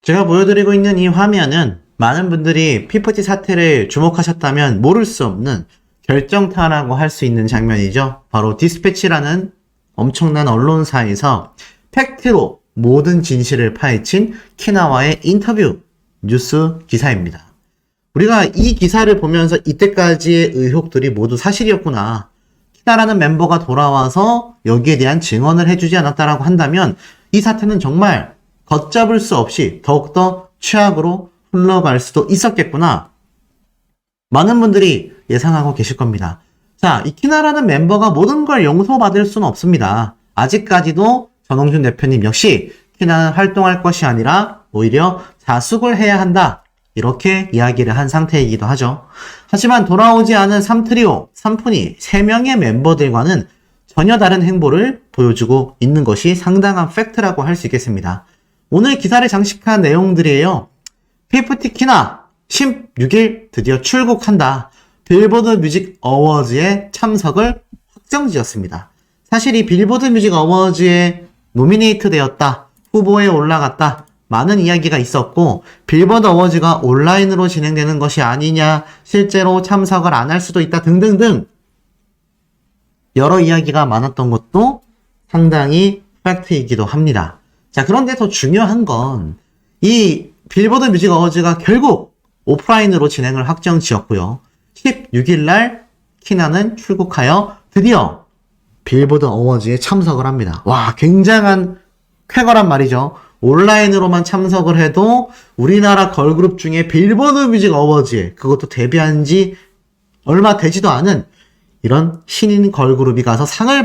제가 보여드리고 있는 이 화면은 많은 분들이 피프티 사태를 주목하셨다면 모를 수 없는 결정타라고 할 수 있는 장면이죠. 바로 디스패치라는 엄청난 언론사에서 팩트로 모든 진실을 파헤친 키나와의 인터뷰 뉴스 기사입니다. 우리가 이 기사를 보면서 이때까지의 의혹들이 모두 사실이었구나. 키나라는 멤버가 돌아와서 여기에 대한 증언을 해주지 않았다라고 한다면 이 사태는 정말 걷잡을 수 없이 더욱더 최악으로 흘러갈 수도 있었겠구나. 많은 분들이 예상하고 계실 겁니다. 자, 이 키나라는 멤버가 모든 걸 용서받을 수는 없습니다. 아직까지도 전홍준 대표님 역시 키나는 활동할 것이 아니라 오히려 자숙을 해야 한다. 이렇게 이야기를 한 상태이기도 하죠. 하지만 돌아오지 않은 3트리오, 3푼이 3명의 멤버들과는 전혀 다른 행보를 보여주고 있는 것이 상당한 팩트라고 할 수 있겠습니다. 오늘 기사를 장식한 내용들이에요. 피프티 키나 16일 드디어 출국한다. 빌보드 뮤직 어워즈에 참석을 확정지었습니다. 사실 이 빌보드 뮤직 어워즈에 노미네이트 되었다. 후보에 올라갔다. 많은 이야기가 있었고 빌보드 어워즈가 온라인으로 진행되는 것이 아니냐, 실제로 참석을 안 할 수도 있다 등등등 여러 이야기가 많았던 것도 상당히 팩트이기도 합니다. 자, 그런데 더 중요한 건 이 빌보드 뮤직 어워즈가 결국 오프라인으로 진행을 확정지었고요. 16일 날 키나는 출국하여 드디어 빌보드 어워즈에 참석을 합니다. 와, 굉장한 쾌거란 말이죠. 온라인으로만 참석을 해도 우리나라 걸그룹 중에 빌보드 뮤직 어워즈에, 그것도 데뷔한 지 얼마 되지도 않은 이런 신인 걸그룹이 가서 상을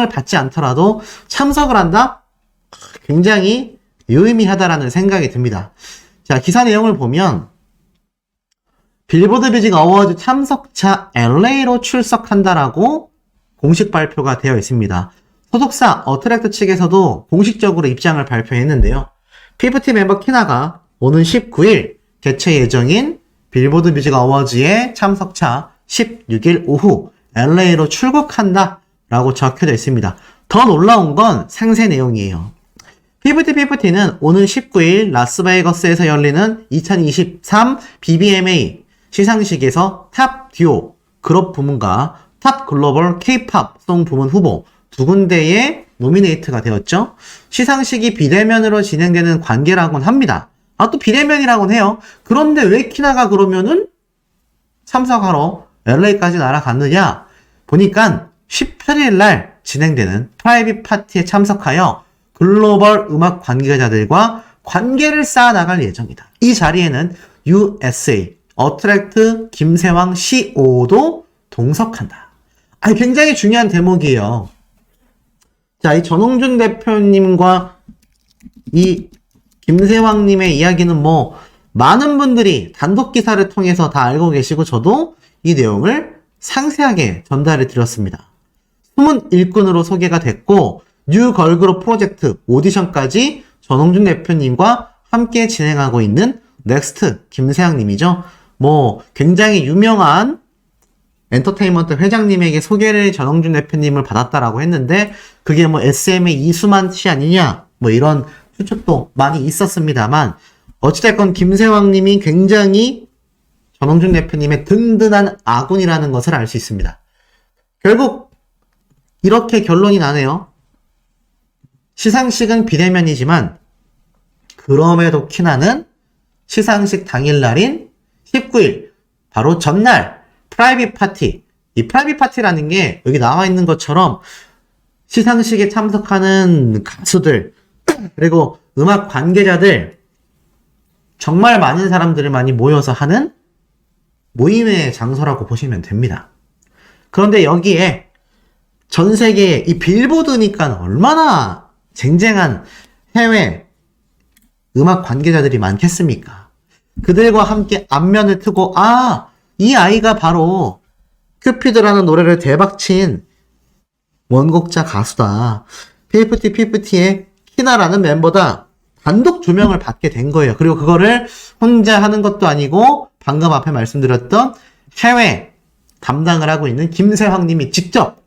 받지 않더라도 참석을 한다? 굉장히 유의미하다라는 생각이 듭니다. 자, 기사 내용을 보면 빌보드 뮤직 어워즈 참석자 LA로 출석한다라고 공식 발표가 되어 있습니다. 소속사 어트랙트 측에서도 공식적으로 입장을 발표했는데요. 피프티 멤버 키나가 오는 19일 개최 예정인 빌보드 뮤직 어워즈의 참석차 16일 오후 LA로 출국한다 라고 적혀져 있습니다. 더 놀라운 건 상세 내용이에요. 피프티는 오는 19일 라스베이거스에서 열리는 2023 BBMA 시상식에서 탑 듀오 그룹 부문과 탑 글로벌 K-POP 송 부문 후보 두 군데에 노미네이트가 되었죠. 시상식이 비대면으로 진행되는 관계라고는 합니다. 아, 또 비대면이라고는 해요. 그런데 왜 키나가 그러면은 참석하러 LA까지 날아갔느냐? 보니까 18일 날 진행되는 프라이빗 파티에 참석하여 글로벌 음악 관계자들과 관계를 쌓아나갈 예정이다. 이 자리에는 USA 어트랙트 김세왕 CO도 동석한다. 아니, 굉장히 중요한 대목이에요. 자, 이 전홍준 대표님과 이 김세왕님의 이야기는 많은 분들이 단독 기사를 통해서 다 알고 계시고 저도 이 내용을 상세하게 전달해 드렸습니다. 숨은 일꾼으로 소개가 됐고 뉴 걸그룹 프로젝트 오디션까지 전홍준 대표님과 함께 진행하고 있는 넥스트 김세왕님이죠. 굉장히 유명한 엔터테인먼트 회장님에게 소개를 전홍준 대표님을 받았다라고 했는데 그게 SM의 이수만 씨 아니냐 이런 추측도 많이 있었습니다만 어찌됐건 김세왕님이 굉장히 전홍준 대표님의 든든한 아군이라는 것을 알 수 있습니다. 결국 이렇게 결론이 나네요. 시상식은 비대면이지만 그럼에도 키나는 시상식 당일날인 19일 바로 전날 프라이빗 파티, 이 프라이빗 파티라는 게 여기 나와 있는 것처럼 시상식에 참석하는 가수들 그리고 음악 관계자들 정말 많은 사람들을 많이 모여서 하는 모임의 장소라고 보시면 됩니다. 그런데 여기에 전 세계에 이 빌보드니까 얼마나 쟁쟁한 해외 음악 관계자들이 많겠습니까? 그들과 함께 안면을 트고 이 아이가 바로 큐피드라는 노래를 대박친 원곡자 가수다. 피프티의 키나라는 멤버다. 단독 조명을 받게 된 거예요. 그리고 그거를 혼자 하는 것도 아니고 방금 앞에 말씀드렸던 해외 담당을 하고 있는 김세황님이 직접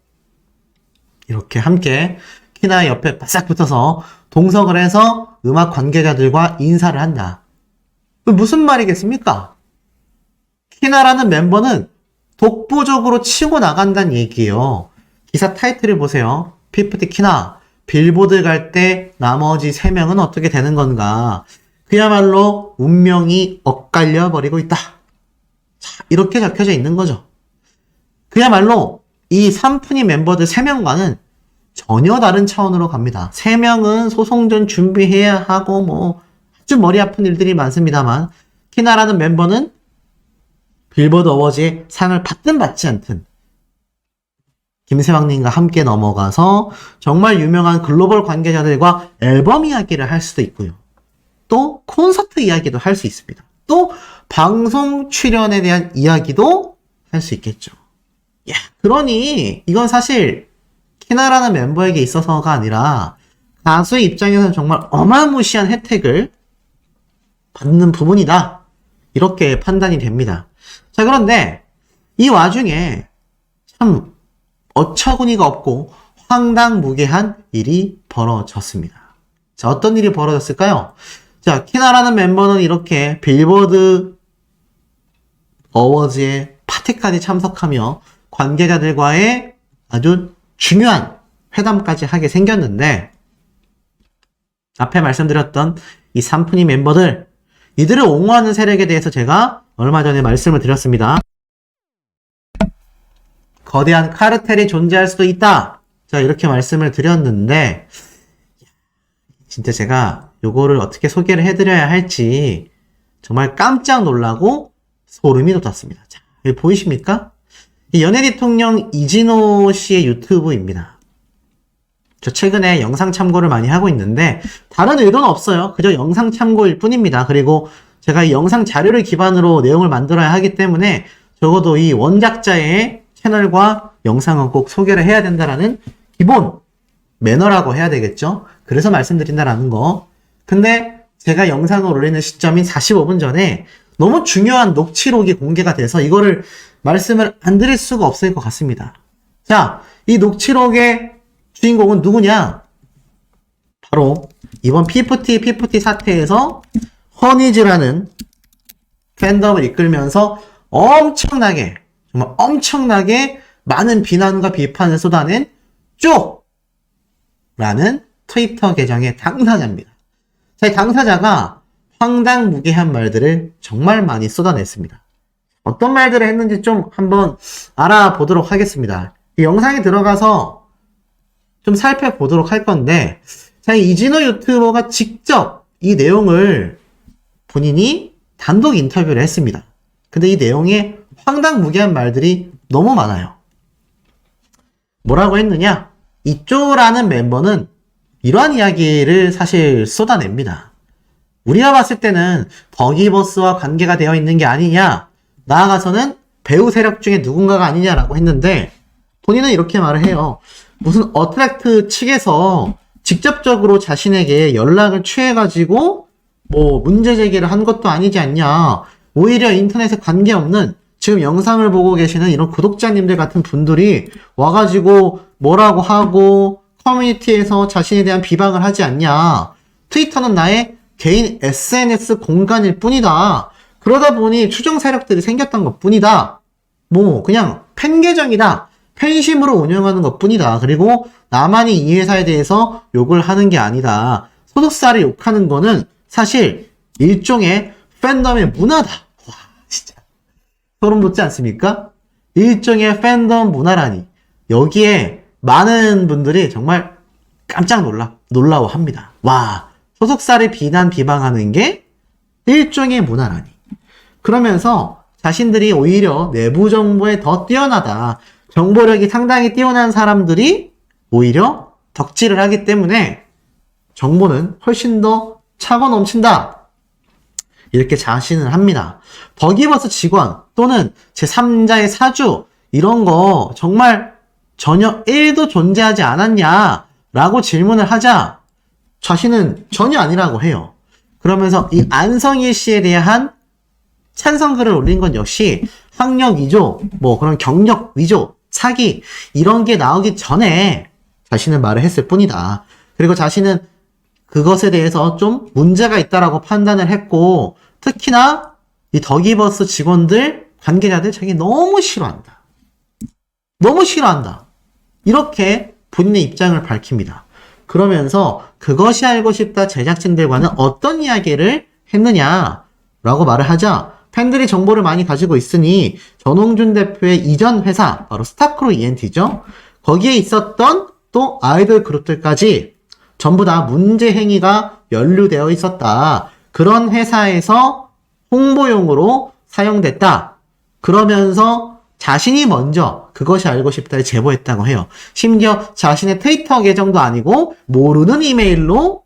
이렇게 함께 키나의 옆에 바싹 붙어서 동석을 해서 음악 관계자들과 인사를 한다. 무슨 말이겠습니까? 키나라는 멤버는 독보적으로 치고 나간다는 얘기예요. 기사 타이틀을 보세요. 피프티 키나, 빌보드 갈 때 나머지 3명은 어떻게 되는 건가? 그야말로 운명이 엇갈려 버리고 있다. 자, 이렇게 적혀져 있는 거죠. 그야말로 이 삼푼이 멤버들 3명과는 전혀 다른 차원으로 갑니다. 3명은 소송전 준비해야 하고 뭐 아주 머리 아픈 일들이 많습니다만 키나라는 멤버는 빌보드 어워즈의 상을 받든 받지 않든 김세왕님과 함께 넘어가서 정말 유명한 글로벌 관계자들과 앨범 이야기를 할 수도 있고요. 또 콘서트 이야기도 할 수 있습니다. 또 방송 출연에 대한 이야기도 할 수 있겠죠. 야, 그러니 이건 사실 키나라는 멤버에게 있어서가 아니라 가수의 입장에서는 정말 어마무시한 혜택을 받는 부분이다. 이렇게 판단이 됩니다. 자, 그런데 이 와중에 참 어처구니가 없고 황당무계한 일이 벌어졌습니다. 자, 어떤 일이 벌어졌을까요? 자, 키나라는 멤버는 이렇게 빌보드 어워즈의 파티까지 참석하며 관계자들과의 아주 중요한 회담까지 하게 생겼는데 앞에 말씀드렸던 이 삼푼이 멤버들 이들을 옹호하는 세력에 대해서 제가 얼마 전에 말씀을 드렸습니다. 거대한 카르텔이 존재할 수도 있다. 자, 이렇게 말씀을 드렸는데 진짜 제가 요거를 어떻게 소개를 해드려야 할지 정말 깜짝 놀라고 소름이 돋았습니다. 자, 여기 보이십니까? 이 연예 대통령 이진호 씨의 유튜브입니다. 저 최근에 영상 참고를 많이 하고 있는데 다른 의도는 없어요. 그저 영상 참고일 뿐입니다. 그리고 제가 이 영상 자료를 기반으로 내용을 만들어야 하기 때문에 적어도 이 원작자의 채널과 영상은 꼭 소개를 해야 된다라는 기본 매너라고 해야 되겠죠. 그래서 말씀드린다라는 거. 근데 제가 영상을 올리는 시점인 45분 전에 너무 중요한 녹취록이 공개가 돼서 이거를 말씀을 안 드릴 수가 없을 것 같습니다. 자, 이 녹취록의 주인공은 누구냐? 바로 이번 피프티 사태에서 허니즈라는 팬덤을 이끌면서 엄청나게 정말 엄청나게 많은 비난과 비판을 쏟아낸 쪽라는 트위터 계정의 당사자입니다. 자, 이 당사자가 황당무계한 말들을 정말 많이 쏟아냈습니다. 어떤 말들을 했는지 좀 한번 알아보도록 하겠습니다. 이 영상에 들어가서 좀 살펴보도록 할 건데, 자, 이진호 유튜버가 직접 이 내용을 본인이 단독 인터뷰를 했습니다. 근데 이 내용에 황당무계한 말들이 너무 많아요. 뭐라고 했느냐? 이 쪼라는 멤버는 이러한 이야기를 사실 쏟아냅니다. 우리가 봤을 때는 버기버스와 관계가 되어 있는 게 아니냐, 나아가서는 배우 세력 중에 누군가가 아니냐라고 했는데 본인은 이렇게 말을 해요. 무슨 어트랙트 측에서 직접적으로 자신에게 연락을 취해가지고 뭐 문제 제기를 한 것도 아니지 않냐. 오히려 인터넷에 관계없는 지금 영상을 보고 계시는 이런 구독자님들 같은 분들이 와가지고 뭐라고 하고 커뮤니티에서 자신에 대한 비방을 하지 않냐. 트위터는 나의 개인 SNS 공간일 뿐이다. 그러다 보니 추정 세력들이 생겼던 것 뿐이다. 뭐 그냥 팬 계정이다. 팬심으로 운영하는 것 뿐이다. 그리고 나만이 이 회사에 대해서 욕을 하는 게 아니다. 소속사를 욕하는 거는 사실 일종의 팬덤의 문화다. 와, 진짜 소름 돋지 않습니까? 일종의 팬덤 문화라니. 여기에 많은 분들이 정말 깜짝 놀라워합니다. 와, 소속사를 비방하는 게 일종의 문화라니. 그러면서 자신들이 오히려 내부 정보에 더 뛰어나다. 정보력이 상당히 뛰어난 사람들이 오히려 덕질을 하기 때문에 정보는 훨씬 더 차고 넘친다. 이렇게 자신을 합니다. 버기버스 직원 또는 제3자의 사주 이런 거 정말 전혀 1도 존재하지 않았냐라고 질문을 하자 자신은 전혀 아니라고 해요. 그러면서 이 안성일 씨에 대한 찬성글을 올린 건 역시 학력 위조, 뭐 그런 경력 위조, 사기 이런 게 나오기 전에 자신은 말을 했을 뿐이다. 그리고 자신은 그것에 대해서 좀 문제가 있다라고 판단을 했고, 특히나 이 더기버스 직원들, 관계자들 자기 너무 싫어한다. 너무 싫어한다. 이렇게 본인의 입장을 밝힙니다. 그러면서 그것이 알고 싶다 제작진들과는 어떤 이야기를 했느냐라고 말을 하자 팬들이 정보를 많이 가지고 있으니 전홍준 대표의 이전 회사, 바로 스타크로 ENT죠. 거기에 있었던 또 아이돌 그룹들까지 전부 다 문제 행위가 연루되어 있었다. 그런 회사에서 홍보용으로 사용됐다. 그러면서 자신이 먼저 그것이 알고 싶다에 제보했다고 해요. 심지어 자신의 트위터 계정도 아니고 모르는 이메일로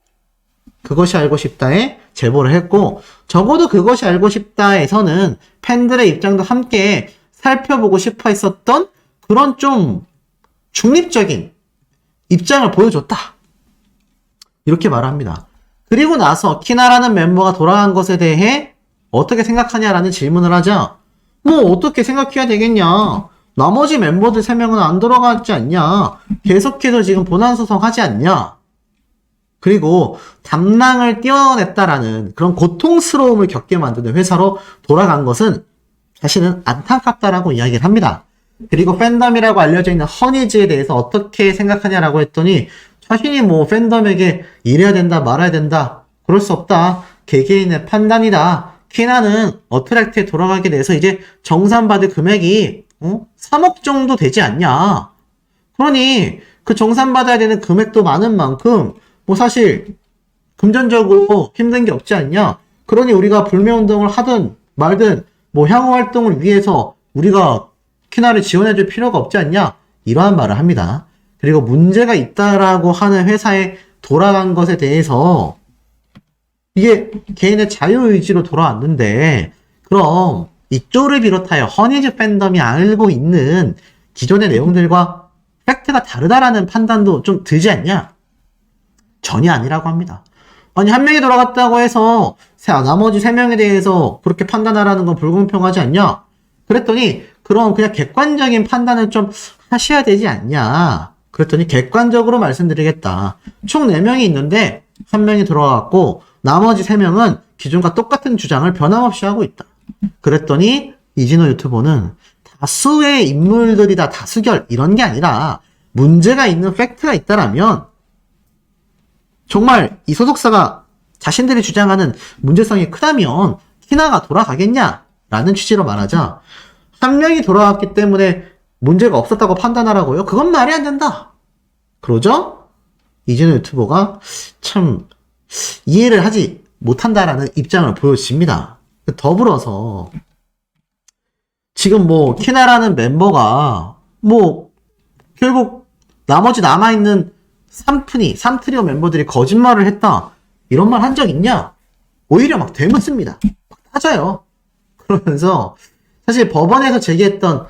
그것이 알고 싶다에 제보를 했고, 적어도 그것이 알고 싶다에서는 팬들의 입장도 함께 살펴보고 싶어 했었던 그런 좀 중립적인 입장을 보여줬다. 이렇게 말합니다. 그리고 나서 키나라는 멤버가 돌아간 것에 대해 어떻게 생각하냐라는 질문을 하자, 뭐 어떻게 생각해야 되겠냐. 나머지 멤버들 3명은 안 돌아가지 않냐. 계속해서 지금 본안소송하지 않냐. 그리고 담랑을 떼어냈다라는 그런 고통스러움을 겪게 만드는 회사로 돌아간 것은 자신은 안타깝다라고 이야기를 합니다. 그리고 팬덤이라고 알려져 있는 허니즈에 대해서 어떻게 생각하냐라고 했더니 자신이 뭐 팬덤에게 이래야 된다 말아야 된다 그럴 수 없다. 개개인의 판단이다. 키나는 어트랙트에 돌아가게 돼서 이제 정산받을 금액이 3억 정도 되지 않냐. 그러니 그 정산받아야 되는 금액도 많은 만큼 뭐 사실 금전적으로 힘든 게 없지 않냐. 그러니 우리가 불매운동을 하든 말든 뭐 향후 활동을 위해서 우리가 키나를 지원해줄 필요가 없지 않냐. 이러한 말을 합니다. 그리고 문제가 있다라고 하는 회사에 돌아간 것에 대해서 이게 개인의 자유의지로 돌아왔는데, 그럼 이쪽을 비롯하여 허니즈 팬덤이 알고 있는 기존의 내용들과 팩트가 다르다라는 판단도 좀 들지 않냐? 전혀 아니라고 합니다. 아니, 한 명이 돌아갔다고 해서 나머지 3명에 대해서 그렇게 판단하라는 건 불공평하지 않냐? 그랬더니 그럼 그냥 객관적인 판단을 좀 하셔야 되지 않냐? 그랬더니 객관적으로 말씀드리겠다. 총 4명이 있는데 1명이 돌아갔고 나머지 3명은 기존과 똑같은 주장을 변함없이 하고 있다. 그랬더니 이진호 유튜버는 다수의 인물들이 다 다수결 이런 게 아니라 문제가 있는 팩트가 있다라면 정말 이 소속사가 자신들이 주장하는 문제성이 크다면 키나가 돌아가겠냐라는 취지로 말하자, 1명이 돌아갔기 때문에 문제가 없었다고 판단하라고요? 그건 말이 안 된다. 그러죠? 이진호 유튜버가 참 이해를 하지 못한다라는 입장을 보여집니다. 더불어서 지금 뭐 키나라는 멤버가 뭐 결국 나머지 남아있는 3트리오 멤버들이 거짓말을 했다 이런 말 한 적 있냐? 오히려 막 되묻습니다. 막 따져요. 그러면서 사실 법원에서 제기했던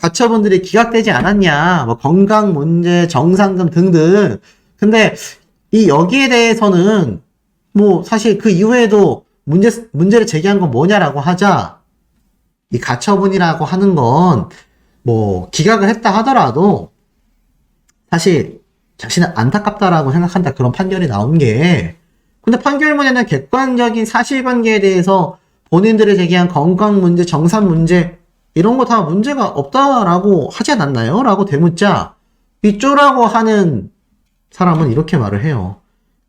가처분들이 기각되지 않았냐, 뭐 건강 문제, 정상금 등등. 근데 이 여기에 대해서는 뭐 사실 그 이후에도 문제를 제기한 건 뭐냐라고 하자, 이 가처분이라고 하는 건 뭐 기각을 했다 하더라도 사실 자신은 안타깝다라고 생각한다, 그런 판결이 나온 게. 근데 판결문에는 객관적인 사실관계에 대해서 본인들이 제기한 건강 문제, 정산 문제 이런 거 다 문제가 없다라고 하지 않았나요? 라고 되묻자 이 쪼라고 하는 사람은 이렇게 말을 해요.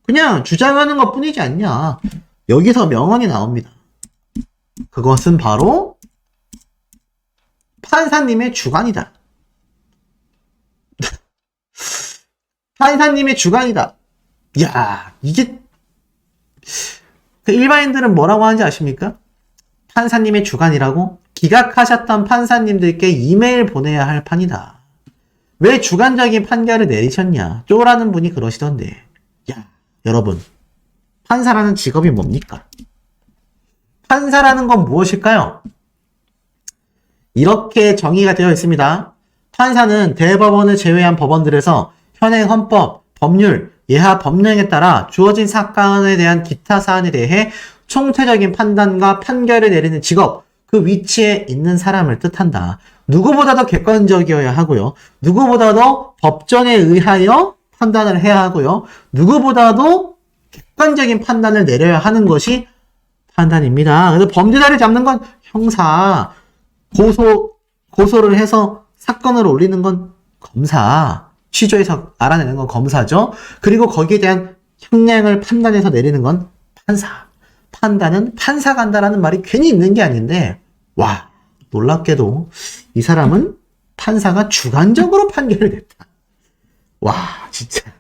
그냥 주장하는 것 뿐이지 않냐. 여기서 명언이 나옵니다. 그것은 바로 판사님의 주관이다. 판사님의 주관이다. 야, 이게 그 일반인들은 뭐라고 하는지 아십니까? 판사님의 주관이라고? 기각하셨던 판사님들께 이메일 보내야 할 판이다. 왜 주관적인 판결을 내리셨냐? 쪼라는 분이 그러시던데. 야, 여러분, 판사라는 직업이 뭡니까? 판사라는 건 무엇일까요? 이렇게 정의가 되어 있습니다. 판사는 대법원을 제외한 법원들에서 현행 헌법, 법률, 예하 법령에 따라 주어진 사건에 대한 기타 사안에 대해 총체적인 판단과 판결을 내리는 직업, 그 위치에 있는 사람을 뜻한다. 누구보다도 객관적이어야 하고요. 누구보다도 법정에 의하여 판단을 해야 하고요. 누구보다도 객관적인 판단을 내려야 하는 것이 판단입니다. 그래서 범죄자를 잡는 건 형사, 고소를 해서 사건을 올리는 건 검사, 취조해서 알아내는 건 검사죠. 그리고 거기에 대한 형량을 판단해서 내리는 건 판사. 판단은 판사가 한다라는 말이 괜히 있는 게 아닌데, 와, 놀랍게도 이 사람은 판사가 주관적으로 판결을 냈다. 와, 진짜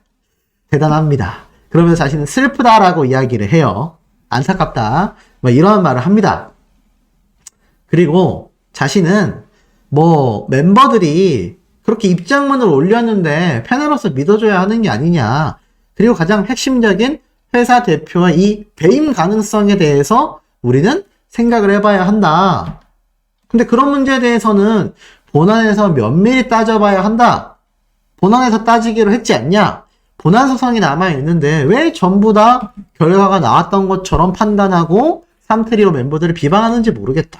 대단합니다. 그러면서 자신은 슬프다라고 이야기를 해요. 안타깝다. 뭐 이런 말을 합니다. 그리고 자신은 뭐 멤버들이 그렇게 입장문을 올렸는데 팬으로서 믿어줘야 하는 게 아니냐. 그리고 가장 핵심적인 회사 대표와 이 배임 가능성에 대해서 우리는 생각을 해봐야 한다. 근데 그런 문제에 대해서는 본안에서 면밀히 따져봐야 한다. 본안에서 따지기로 했지 않냐? 본안 소송이 남아있는데 왜 전부 다 결과가 나왔던 것처럼 판단하고 삼트리오 멤버들을 비방하는지 모르겠다.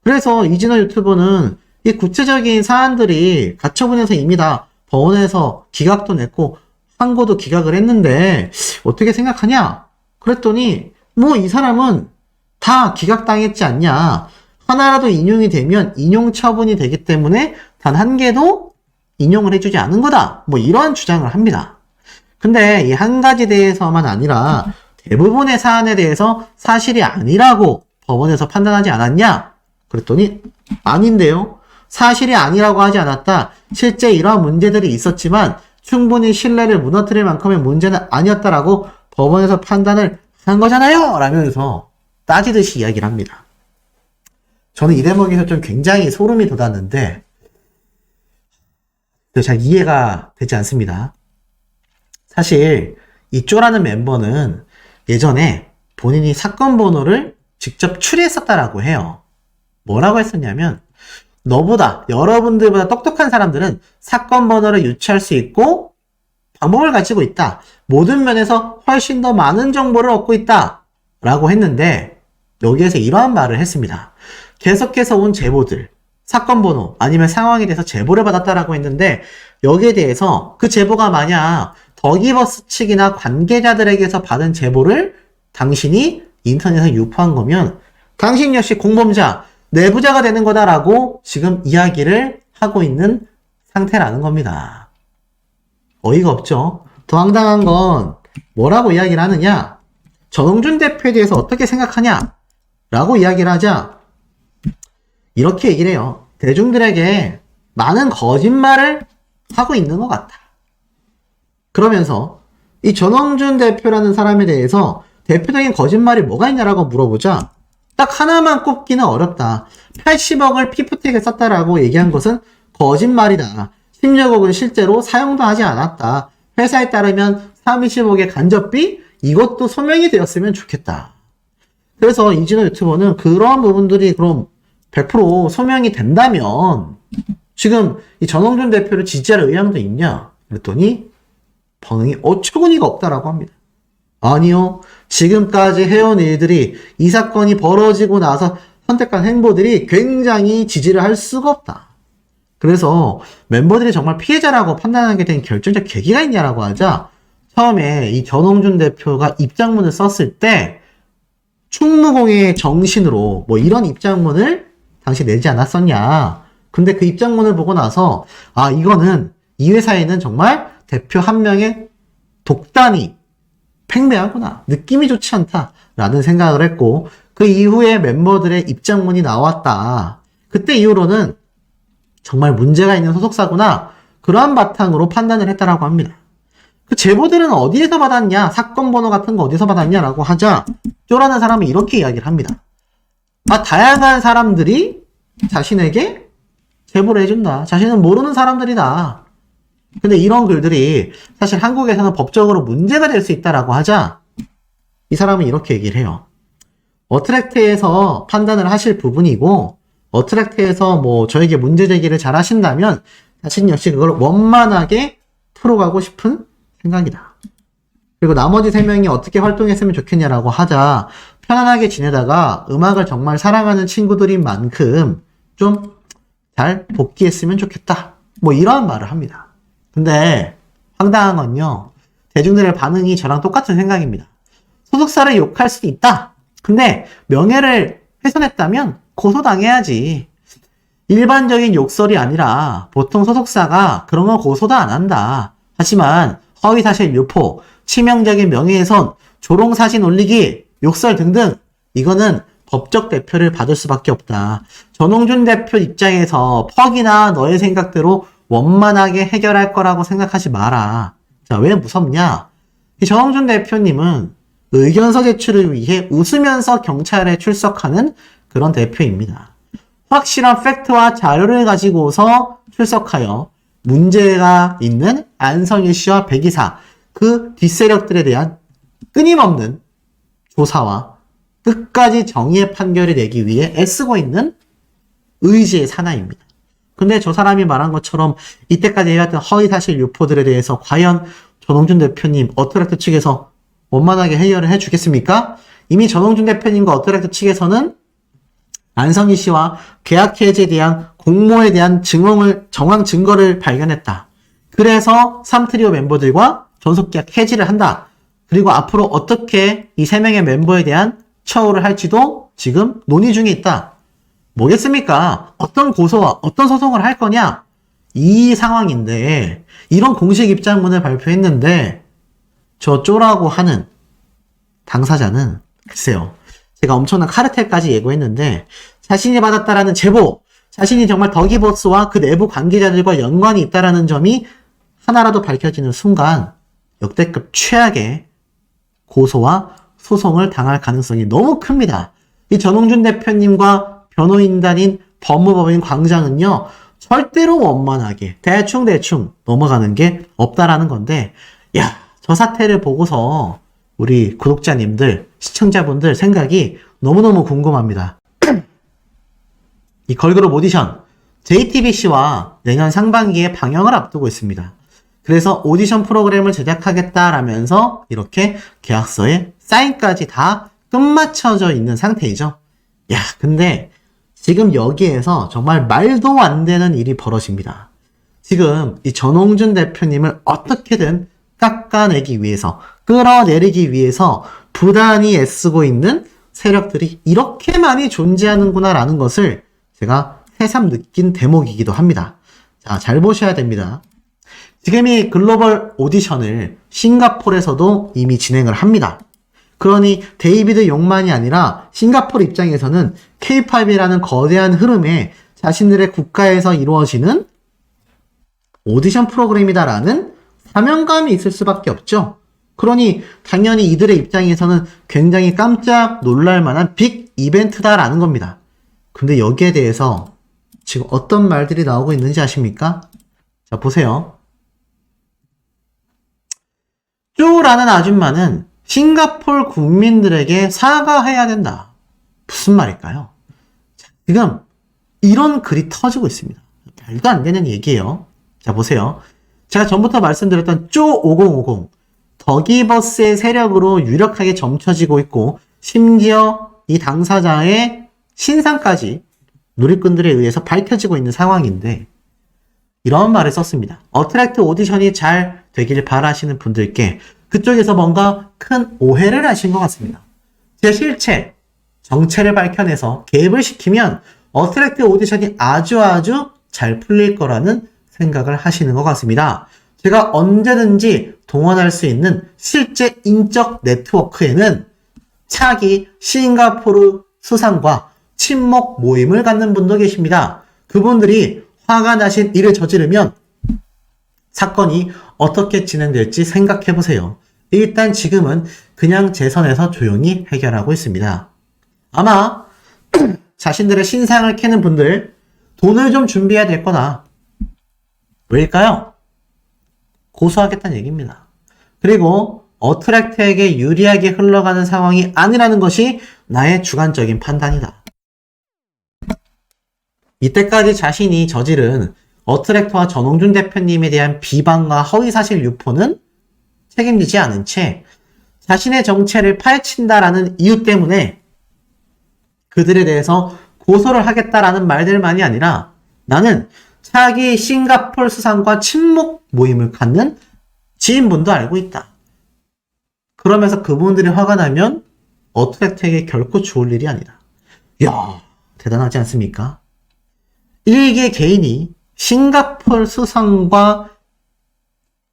그래서 이진호 유튜버는 이 구체적인 사안들이 가처분에서 이미 다 법원에서 기각도 냈고 항고도 기각을 했는데 어떻게 생각하냐? 그랬더니 뭐 이 사람은 다 기각당했지 않냐? 하나라도 인용이 되면 인용 처분이 되기 때문에 단 한 개도 인용을 해주지 않은 거다. 뭐 이런 주장을 합니다. 근데 이 한 가지 대해서만 아니라 대부분의 사안에 대해서 사실이 아니라고 법원에서 판단하지 않았냐? 그랬더니 아닌데요. 사실이 아니라고 하지 않았다. 실제 이러한 문제들이 있었지만 충분히 신뢰를 무너뜨릴 만큼의 문제는 아니었다라고 법원에서 판단을 한 거잖아요. 라면서 따지듯이 이야기를 합니다. 저는 이 대목에서 좀 굉장히 소름이 돋았는데 잘 이해가 되지 않습니다. 사실 이 쪼라는 멤버는 예전에 본인이 사건 번호를 직접 추리했었다라고 해요. 뭐라고 했었냐면 너보다 여러분들보다 똑똑한 사람들은 사건 번호를 유추할 수 있고 방법을 가지고 있다. 모든 면에서 훨씬 더 많은 정보를 얻고 있다. 라고 했는데 여기에서 이러한 말을 했습니다. 계속해서 온 제보들, 사건 번호 아니면 상황에 대해서 제보를 받았다라고 했는데 여기에 대해서 그 제보가 만약 더기버스 측이나 관계자들에게서 받은 제보를 당신이 인터넷에 유포한 거면 당신 역시 공범자, 내부자가 되는 거다라고 지금 이야기를 하고 있는 상태라는 겁니다. 어이가 없죠? 더 황당한 건 뭐라고 이야기를 하느냐? 전홍준 대표에 대해서 어떻게 생각하냐? 라고 이야기를 하자 이렇게 얘기를 해요. 대중들에게 많은 거짓말을 하고 있는 것 같다. 그러면서 이 전홍준 대표라는 사람에 대해서 대표적인 거짓말이 뭐가 있냐라고 물어보자 딱 하나만 꼽기는 어렵다. 80억을 피프텍에 썼다라고 얘기한 것은 거짓말이다. 16억은 실제로 사용도 하지 않았다. 회사에 따르면 30억의 간접비? 이것도 소명이 되었으면 좋겠다. 그래서 이진호 유튜버는 그런 부분들이 그럼 100% 소명이 된다면 지금 이 전홍준 대표를 지지할 의향도 있냐? 그랬더니 반응이 어처구니가 없다라고 합니다. 아니요. 지금까지 해온 일들이 이 사건이 벌어지고 나서 선택한 행보들이 굉장히 지지를 할 수가 없다. 그래서 멤버들이 정말 피해자라고 판단하게 된 결정적 계기가 있냐라고 하자 처음에 이 전홍준 대표가 입장문을 썼을 때 충무공의 정신으로 뭐 이런 입장문을 당시 내지 않았었냐. 근데 그 입장문을 보고 나서 아 이거는 이 회사에는 정말 대표 한 명의 독단이 팽배하구나. 느낌이 좋지 않다. 라는 생각을 했고 그 이후에 멤버들의 입장문이 나왔다. 그때 이후로는 정말 문제가 있는 소속사구나. 그러한 바탕으로 판단을 했다라고 합니다. 그 제보들은 어디에서 받았냐? 사건 번호 같은 거 어디서 받았냐라고 하자 쪼라는 사람은 이렇게 이야기를 합니다. 아 다양한 사람들이 자신에게 제보를 해준다. 자신은 모르는 사람들이다. 근데 이런 글들이 사실 한국에서는 법적으로 문제가 될 수 있다라고 하자 이 사람은 이렇게 얘기를 해요. 어트랙트에서 판단을 하실 부분이고 어트랙트에서 뭐 저에게 문제 제기를 잘 하신다면 자신 역시 그걸 원만하게 풀어가고 싶은 생각이다. 그리고 나머지 3명이 어떻게 활동했으면 좋겠냐라고 하자 편안하게 지내다가 음악을 정말 사랑하는 친구들인 만큼 좀 잘 복귀했으면 좋겠다. 뭐 이러한 말을 합니다. 근데 황당한 건요. 대중들의 반응이 저랑 똑같은 생각입니다. 소속사를 욕할 수도 있다. 근데 명예를 훼손했다면 고소당해야지. 일반적인 욕설이 아니라 보통 소속사가 그런 거 고소도 안 한다. 하지만 허위사실 유포, 치명적인 명예훼손, 조롱사진 올리기, 욕설 등등 이거는 법적 대표를 받을 수밖에 없다. 전홍준 대표 입장에서 퍽이나 너의 생각대로 원만하게 해결할 거라고 생각하지 마라. 자, 왜 무섭냐? 이 전홍준 대표님은 의견서 제출을 위해 웃으면서 경찰에 출석하는 그런 대표입니다. 확실한 팩트와 자료를 가지고서 출석하여 문제가 있는 안성일 씨와 백이사, 그 뒷세력들에 대한 끊임없는 조사와 끝까지 정의의 판결을 내기 위해 애쓰고 있는 의지의 사나이입니다. 근데 저 사람이 말한 것처럼 이때까지 해왔던 허위사실 유포들에 대해서 과연 전홍준 대표님 어트랙트 측에서 원만하게 해결을 해주겠습니까? 이미 전홍준 대표님과 어트랙트 측에서는 안성희 씨와 계약 해지에 대한 공모에 대한 정황 증거를 발견했다. 그래서 3트리오 멤버들과 전속계약 해지를 한다. 그리고 앞으로 어떻게 이 3명의 멤버에 대한 처우를 할지도 지금 논의 중에 있다. 뭐겠습니까? 어떤 고소와 어떤 소송을 할 거냐? 이 상황인데 이런 공식 입장문을 발표했는데 저 쪼라고 하는 당사자는 글쎄요. 제가 엄청난 카르텔까지 예고했는데 자신이 받았다라는 제보, 자신이 정말 더기버스와 그 내부 관계자들과 연관이 있다라는 점이 하나라도 밝혀지는 순간 역대급 최악의 고소와 소송을 당할 가능성이 너무 큽니다. 이 전홍준 대표님과 변호인단인 법무법인 광장은요, 절대로 원만하게 대충 넘어가는 게 없다라는 건데, 야, 저 사태를 보고서 우리 구독자님들, 시청자분들 생각이 너무너무 궁금합니다. 이 걸그룹 오디션, JTBC와 내년 상반기에 방영을 앞두고 있습니다. 그래서 오디션 프로그램을 제작하겠다라면서 이렇게 계약서에 사인까지 다 끝마쳐져 있는 상태이죠. 야, 근데 지금 여기에서 정말 말도 안 되는 일이 벌어집니다. 지금 이 전홍준 대표님을 어떻게든 깎아내기 위해서, 끌어내리기 위해서 부단히 애쓰고 있는 세력들이 이렇게 많이 존재하는구나라는 것을 제가 새삼 느낀 대목이기도 합니다. 자, 잘 보셔야 됩니다. 지금 이 글로벌 오디션을 싱가포르에서도 이미 진행을 합니다. 그러니 데이비드 용만이 아니라 싱가포르 입장에서는 K-팝이라는 거대한 흐름에 자신들의 국가에서 이루어지는 오디션 프로그램이다라는 사명감이 있을 수밖에 없죠. 그러니 당연히 이들의 입장에서는 굉장히 깜짝 놀랄 만한 빅 이벤트다라는 겁니다. 근데 여기에 대해서 지금 어떤 말들이 나오고 있는지 아십니까? 자, 보세요. 쪼라는 아줌마는 싱가포르 국민들에게 사과해야 된다. 무슨 말일까요? 자, 지금 이런 글이 터지고 있습니다. 말도 안 되는 얘기예요. 자, 보세요. 제가 전부터 말씀드렸던 쪼 5050 더기버스의 세력으로 유력하게 점쳐지고 있고 심지어 이 당사자의 신상까지 누리꾼들에 의해서 밝혀지고 있는 상황인데 이런 말을 썼습니다. 어트랙트 오디션이 잘 되길 바라시는 분들께 그쪽에서 뭔가 큰 오해를 하신 것 같습니다. 제 실체, 정체를 밝혀내서 개입을 시키면 어트랙트 오디션이 아주 잘 풀릴 거라는 생각을 하시는 것 같습니다. 제가 언제든지 동원할 수 있는 실제 인적 네트워크에는 차기 싱가포르 수상과 친목 모임을 갖는 분도 계십니다. 그분들이 화가 나신 일을 저지르면 사건이 어떻게 진행될지 생각해보세요. 일단 지금은 그냥 제 선에서 조용히 해결하고 있습니다. 아마 자신들의 신상을 캐는 분들 돈을 좀 준비해야 될 거다. 왜일까요? 고소하겠다는 얘기입니다. 그리고 어트랙트에게 유리하게 흘러가는 상황이 아니라는 것이 나의 주관적인 판단이다. 이때까지 자신이 저지른 어트랙트와 전홍준 대표님에 대한 비방과 허위사실 유포는 책임지지 않은 채 자신의 정체를 파헤친다라는 이유 때문에 그들에 대해서 고소를 하겠다라는 말들만이 아니라 나는 차기 싱가포르 수상과 친목 모임을 갖는 지인분도 알고 있다. 그러면서 그분들이 화가 나면 어트랙트에게 결코 좋을 일이 아니다. 이야, 대단하지 않습니까? 일개 개인이 싱가포르 수상과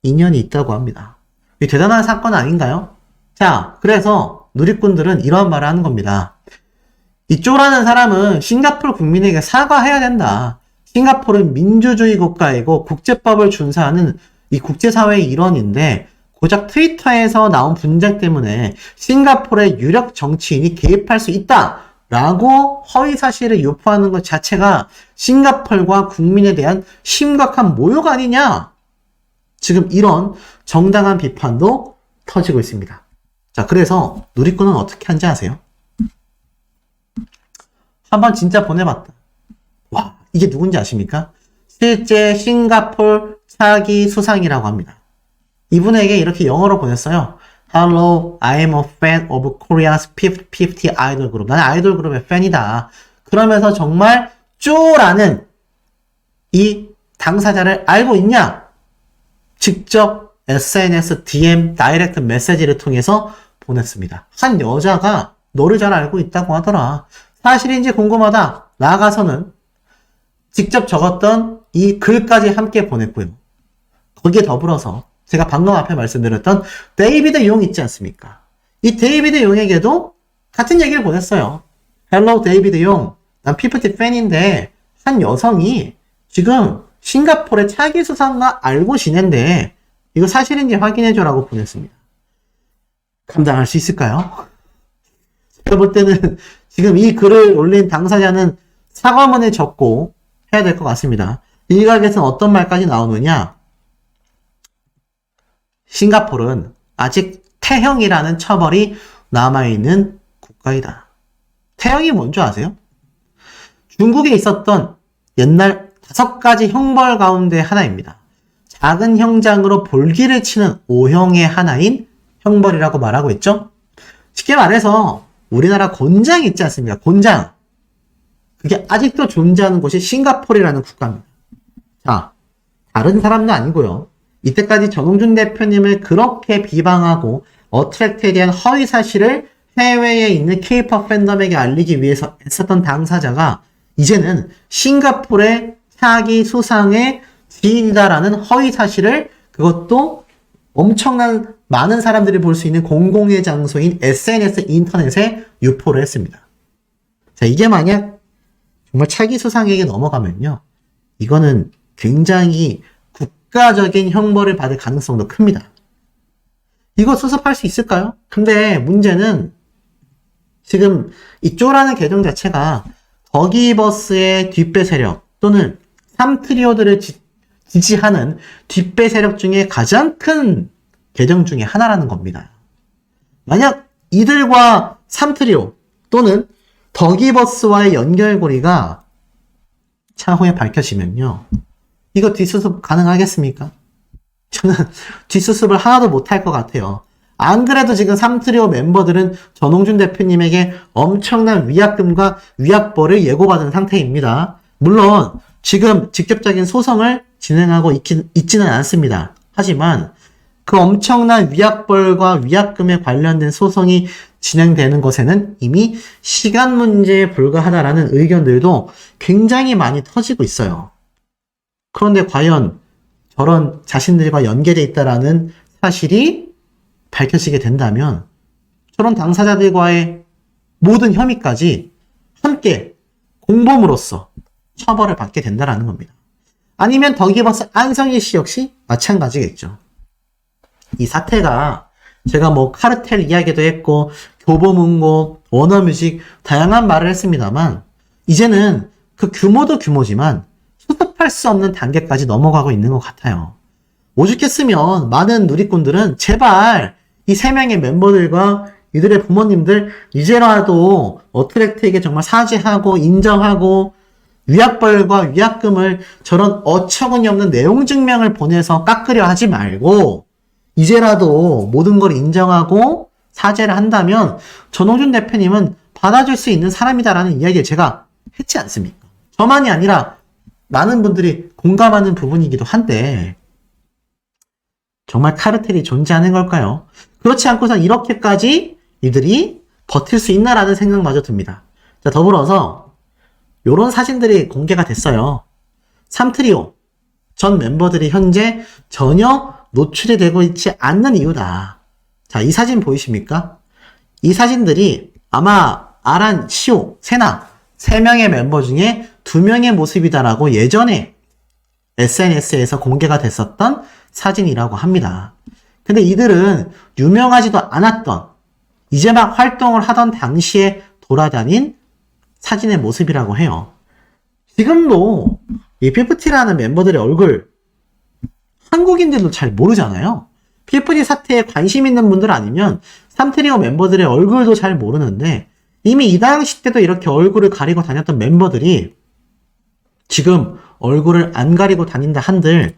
인연이 있다고 합니다. 이 대단한 사건 아닌가요? 자, 그래서 누리꾼들은 이런 말을 하는 겁니다. 이 쪼라는 사람은 싱가포르 국민에게 사과해야 된다. 싱가포르는 민주주의 국가이고 국제법을 준수하는 이 국제사회의 일원인데 고작 트위터에서 나온 분쟁 때문에 싱가포르의 유력 정치인이 개입할 수 있다 라고 허위사실을 유포하는 것 자체가 싱가포르와 국민에 대한 심각한 모욕 아니냐. 지금 이런 정당한 비판도 터지고 있습니다. 자, 그래서 누리꾼은 어떻게 하는지 아세요? 한번 진짜 보내봤다. 와, 이게 누군지 아십니까? 실제 싱가포르 차기 수상이라고 합니다. 이분에게 이렇게 영어로 보냈어요. Hello, I am a fan of Korea's 50 아이돌 그룹. 나는 아이돌 그룹의 팬이다. 그러면서 정말 쪼라는 이 당사자를 알고 있냐? 직접 SNS, DM, 다이렉트 메시지를 통해서 보냈습니다. 한 여자가 너를 잘 알고 있다고 하더라. 사실인지 궁금하다. 나아가서는 직접 적었던 이 글까지 함께 보냈고요. 거기에 더불어서 제가 방금 앞에 말씀드렸던 데이비드 용 있지 않습니까? 이 데이비드 용에게도 같은 얘기를 보냈어요. Hello, 데이비드 용. 난 피프티 팬인데 한 여성이 지금 싱가포르의 차기 수상과 알고 지낸데 이거 사실인지 확인해줘라고 보냈습니다. 감당할 수 있을까요? 제가 볼 때는 지금 이 글을 올린 당사자는 사과문을 적고 해야 될 것 같습니다. 일각에서는 어떤 말까지 나오느냐? 싱가포르는 아직 태형이라는 처벌이 남아있는 국가이다. 태형이 뭔지 아세요? 중국에 있었던 옛날 5가지 형벌 가운데 하나입니다. 작은 형장으로 볼기를 치는 오형의 하나인 형벌이라고 말하고 있죠? 쉽게 말해서 우리나라 곤장 있지 않습니까? 곤장. 그게 아직도 존재하는 곳이 싱가포르라는 국가입니다. 자, 다른 사람도 아니고요. 이때까지 정웅준 대표님을 그렇게 비방하고 어트랙트에 대한 허위 사실을 해외에 있는 K-POP 팬덤에게 알리기 위해서 애썼던 당사자가 이제는 싱가포르의 차기 수상의 지인이다라는 허위 사실을 그것도 엄청난 많은 사람들이 볼 수 있는 공공의 장소인 SNS 인터넷에 유포를 했습니다. 자, 이게 만약 정말 차기 수상에게 넘어가면요. 이거는 굉장히 국가적인 형벌을 받을 가능성도 큽니다. 이거 수습할 수 있을까요? 근데 문제는 지금 이 쪼라는 계정 자체가 더기버스의 뒷배 세력 또는 3트리오들을 지지하는 뒷배 세력 중에 가장 큰 계정 중에 하나라는 겁니다. 만약 이들과 3트리오 또는 더기버스와의 연결고리가 차후에 밝혀지면요. 이거 뒷수습 가능하겠습니까? 저는 뒷수습을 하나도 못할 것 같아요. 안 그래도 지금 3트리오 멤버들은 전홍준 대표님에게 엄청난 위약금과 위약벌을 예고받은 상태입니다. 물론 지금 직접적인 소송을 진행하고 있지는 않습니다. 하지만 그 엄청난 위약벌과 위약금에 관련된 소송이 진행되는 것에는 이미 시간 문제에 불과하다라는 의견들도 굉장히 많이 터지고 있어요. 그런데 과연 저런 자신들과 연계되어 있다라는 사실이 밝혀지게 된다면 저런 당사자들과의 모든 혐의까지 함께 공범으로서 처벌을 받게 된다라는 겁니다. 아니면 더기버스 안성일 씨 역시 마찬가지겠죠. 이 사태가 제가 뭐 카르텔 이야기도 했고 교보문고, 워너뮤직 다양한 말을 했습니다만 이제는 그 규모도 규모지만 수습할 수 없는 단계까지 넘어가고 있는 것 같아요. 오죽했으면 많은 누리꾼들은 제발 이 3명의 멤버들과 이들의 부모님들 이제라도 어트랙트에게 정말 사죄하고 인정하고 위약벌과 위약금을 저런 어처구니 없는 내용 증명을 보내서 깎으려 하지 말고 이제라도 모든 걸 인정하고 사죄를 한다면 전홍준 대표님은 받아줄 수 있는 사람이다라는 이야기를 제가 했지 않습니까? 저만이 아니라 많은 분들이 공감하는 부분이기도 한데 정말 카르텔이 존재하는 걸까요? 그렇지 않고선 이렇게까지 이들이 버틸 수 있나라는 생각마저 듭니다. 자, 더불어서 요런 사진들이 공개가 됐어요. 3트리오 전 멤버들이 현재 전혀 노출이 되고 있지 않는 이유다. 자, 이 사진 보이십니까? 이 사진들이 아마 아란, 시오, 세나 3명의 멤버 중에 2명의 모습이다라고 예전에 SNS에서 공개가 됐었던 사진이라고 합니다. 근데 이들은 유명하지도 않았던, 이제 막 활동을 하던 당시에 돌아다닌 사진의 모습이라고 해요. 지금도 이 피프티라는 멤버들의 얼굴 한국인들도 잘 모르잖아요. 피프티 사태에 관심 있는 분들 아니면 3트리오 멤버들의 얼굴도 잘 모르는데, 이미 이 당시 때도 이렇게 얼굴을 가리고 다녔던 멤버들이 지금 얼굴을 안 가리고 다닌다 한들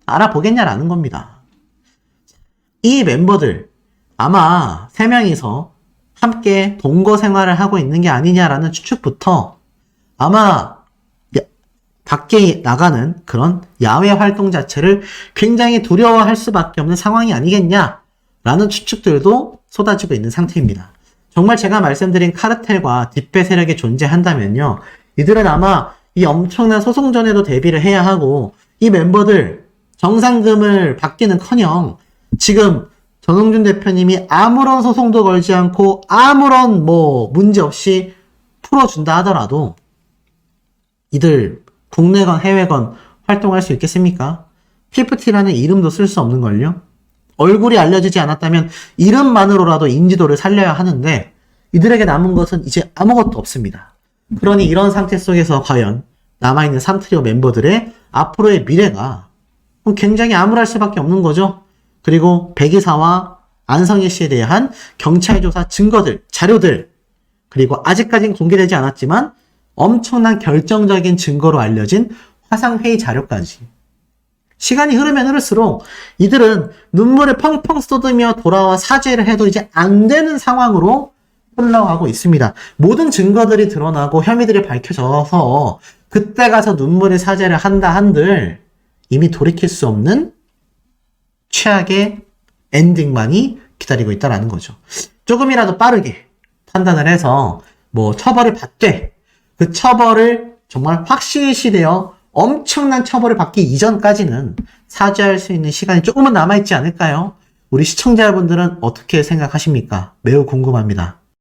알아보겠냐라는 겁니다. 이 멤버들 아마 3명이서 함께 동거 생활을 하고 있는 게 아니냐라는 추측부터 아마 밖에 나가는 그런 야외 활동 자체를 굉장히 두려워할 수밖에 없는 상황이 아니겠냐라는 추측들도 쏟아지고 있는 상태입니다. 정말 제가 말씀드린 카르텔과 뒷배 세력이 존재한다면요, 이들은 아마 이 엄청난 소송전에도 대비를 해야 하고, 이 멤버들 정상금을 받기는커녕 지금 전홍준 대표님이 아무런 소송도 걸지 않고 아무런 문제 없이 풀어준다 하더라도 이들 국내건 해외건 활동할 수 있겠습니까? 피프티라는 이름도 쓸 수 없는걸요? 얼굴이 알려지지 않았다면 이름만으로라도 인지도를 살려야 하는데 이들에게 남은 것은 이제 아무것도 없습니다. 그러니 이런 상태 속에서 과연 남아있는 3트리오 멤버들의 앞으로의 미래가 굉장히 암울할 수밖에 없는 거죠. 그리고 백이사와 안성일 씨에 대한 경찰 조사 증거들, 자료들, 그리고 아직까지는 공개되지 않았지만 엄청난 결정적인 증거로 알려진 화상회의 자료까지. 시간이 흐르면 흐를수록 이들은 눈물을 펑펑 쏟으며 돌아와 사죄를 해도 이제 안 되는 상황으로 흘러가고 있습니다. 모든 증거들이 드러나고 혐의들이 밝혀져서 그때 가서 눈물의 사죄를 한다 한들 이미 돌이킬 수 없는 최악의 엔딩만이 기다리고 있다라는 거죠. 조금이라도 빠르게 판단을 해서 처벌을 받되 그 처벌을 정말 확실시되어 엄청난 처벌을 받기 이전까지는 사죄할 수 있는 시간이 조금은 남아있지 않을까요? 우리 시청자분들은 어떻게 생각하십니까? 매우 궁금합니다.